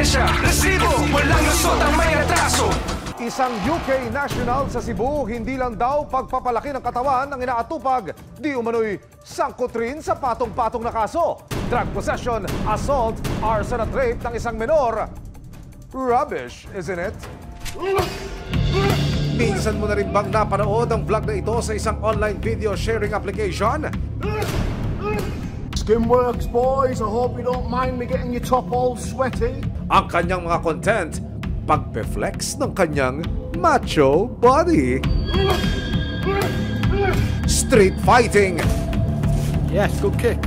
ebidensya, resibo, walang lusot ang may atraso. Isang UK national sa Cebu, hindi lang daw pagpapalaki ng katawan ang inaatupag, di umano'y sangkot rin sa patong-patong na kaso. Drug possession, assault, arson at rape ng isang menor. Rubbish, isn't it? Minsan mo na rin bang napanood ang vlog na ito sa isang online video sharing application? Skimworks, boys. I hope you don't mind me getting your top all sweaty. Ang kanyang mga content, pagpe-flex ng kanyang macho body. Street fighting. Yes, good kick.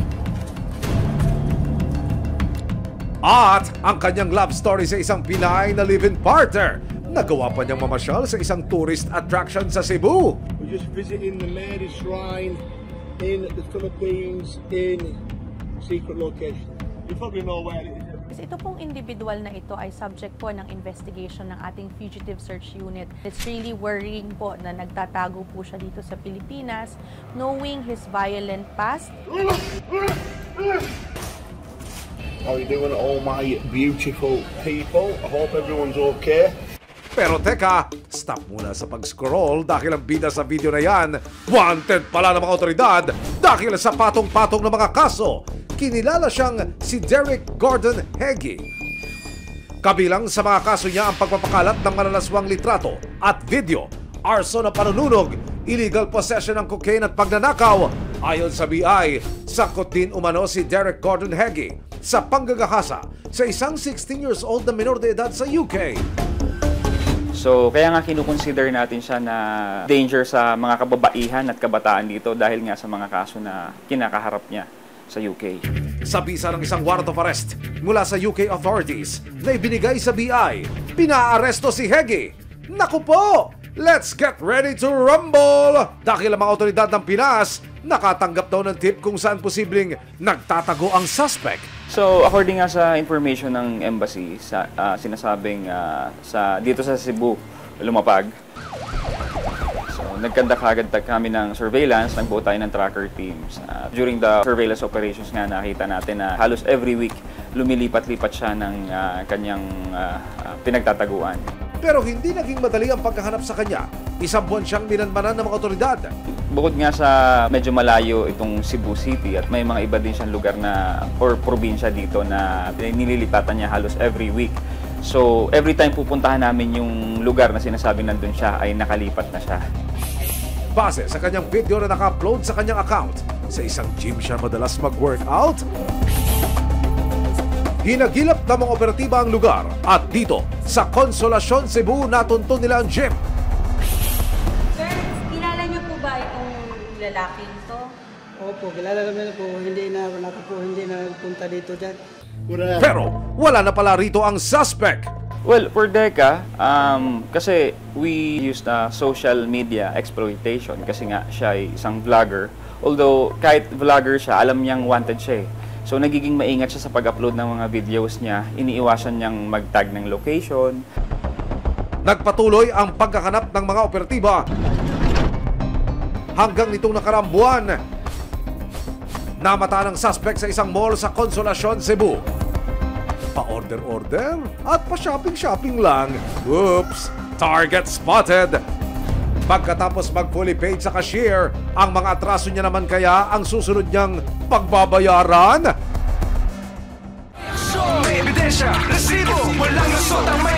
At ang kanyang love story sa isang Pinay na live-in partner. Nagawa pa niyang mamasyal sa isang tourist attraction sa Cebu. We're just visiting the Mary Shrine in the Philippines in secret location. You probably know where it is. Ito pong individual na ito ay subject po ng investigation ng ating Fugitive Search Unit. It's really worrying po na nagtatago po siya dito sa Pilipinas, knowing his violent past. How are you doing, all my beautiful people? I hope everyone's okay. Pero teka, stop muna sa pag-scroll dahil ang bida sa video na yan, wanted pala ng mga otoridad dahil sa patong-patong ng mga kaso. Kinilala siyang si Derek Gordon Heggie. Kabilang sa mga kaso niya ang pagpapakalat ng malalaswang litrato at video, arson na panununog, illegal possession ng cocaine at pagnanakaw. Ayon sa BI, sakot din umano si Derek Gordon Heggie sa panggagahasa sa isang 16 years old na menor de edad sa UK. So, kaya nga kinukonsider natin siya na danger sa mga kababaihan at kabataan dito dahil nga sa mga kaso na kinakaharap niya sa UK. Sa bisa ng isang warrant of arrest mula sa UK authorities na ibinigay sa BI, pinaaresto si Heggie. Naku po! Let's get ready to rumble! Dahil ang mga otoridad ng Pinas nakatanggap daw ng tip kung saan posibleng nagtatago ang suspect. So, according nga sa information ng embassy, sinasabing dito sa Cebu, lumapag. So, nagkanda kagad kami ng surveillance, nagbuo tayo ng tracker teams. During the surveillance operations nga, nakita natin na halos every week lumilipat-lipat siya ng kanyang pinagtataguan. Pero hindi naging madali ang pagkahanap sa kanya. Isang buwan siyang minanmanan ng mga otoridad. Bukod nga sa medyo malayo itong Cebu City at may mga iba din siyang lugar na or probinsya dito na nililipatan niya halos every week. So every time pupuntahan namin yung lugar na sinasabing nandun siya ay nakalipat na siya. Base sa kanyang video na naka-upload sa kanyang account, sa isang gym siya madalas mag-workout. Hinagilap ng mga operatiba ang lugar at dito sa Consolacion, Cebu, natuntun nila ang gym. Sir, kilala niyo po ba itong lalaking to? Opo, kilala naman po. Hindi na nagpunta dito dyan. Pero wala na pala rito ang suspect. Well, for Deca, kasi we used social media exploitation kasi nga siya ay isang vlogger. Although kahit vlogger siya, alam niyang wanted siya eh. So nagiging maingat siya sa pag-upload ng mga videos niya, iniiwasan niyang mag-tag ng location. Nagpatuloy ang pagkahanap ng mga operatiba hanggang nitong nakaraang buwan. Namata ng suspect sa isang mall sa Consolacion, Cebu. Pa-order-order at pa-shopping-shopping lang. Oops! Target spotted! Pagkatapos mag-fully paid sa cashier, ang mga atraso niya naman kaya ang susunod niyang pagbabayaran? May ebidensya, resibo, walang lusot ang may